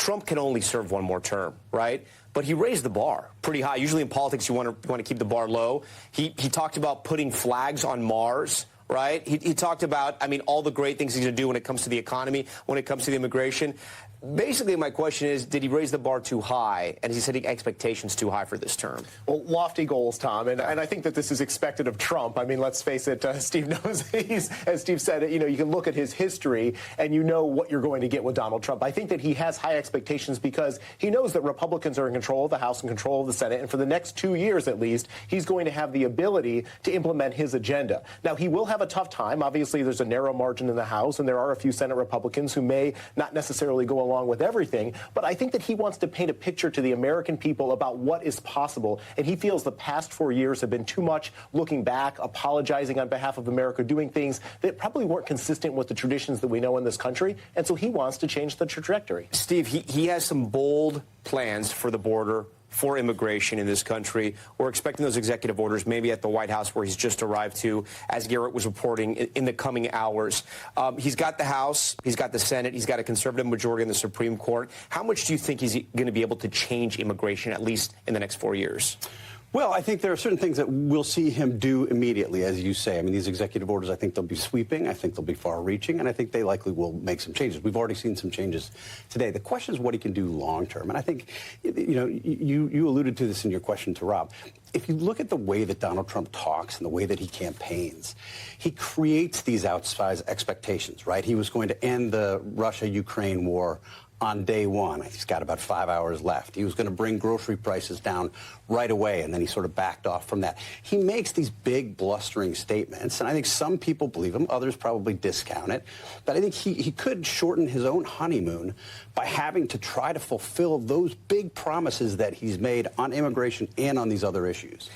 Trump can only serve one more term, right? But he raised the bar pretty high. Usually in politics, you want to keep the bar low. He talked about putting flags on Mars, right? He talked about, I mean, all the great things he's going to do when it comes to the economy, when it comes to the immigration. Basically, my question is, did he raise the bar too high? And is he setting expectations too high for this term? Well, lofty goals, Tom, and I think that this is expected of Trump. I mean, let's face it, Steve knows, as Steve said, you can look at his history and you know what you're going to get with Donald Trump. I think that he has high expectations because he knows that Republicans are in control of the House and control of the Senate, and for the next 2 years at least, he's going to have the ability to implement his agenda. Now, he will have a tough time. Obviously, there's a narrow margin in the House, and there are a few Senate Republicans who may not necessarily go along with everything, but I think that he wants to paint a picture to the American people about what is possible, and he feels the past 4 years have been too much looking back, apologizing on behalf of America, doing things that probably weren't consistent with the traditions that we know in this country, and so he wants to change the trajectory. Steve, he has some bold plans for the border, for immigration in this country. We're expecting those executive orders maybe at the White House where he's just arrived to, as Garrett was reporting, in the coming hours. He's got the House, he's got the Senate, he's got a conservative majority in the Supreme Court. How much do you think he's going to be able to change immigration, at least in the next 4 years? Well, I think there are certain things that we'll see him do immediately, as you say. I mean, these executive orders, I think they'll be sweeping. I think they'll be far-reaching, and I think they likely will make some changes. We've already seen some changes today. The question is what he can do long-term. And I think, you alluded to this in your question to Rob. If you look at the way that Donald Trump talks and the way that he campaigns, he creates these outsized expectations, right? He was going to end the Russia-Ukraine war on day one. He's got about 5 hours left. He was going to bring grocery prices down right away, and then he sort of backed off from that. He makes these big, blustering statements, and I think some people believe him, others probably discount it. But I think he could shorten his own honeymoon by having to try to fulfill those big promises that he's made on immigration and on these other issues.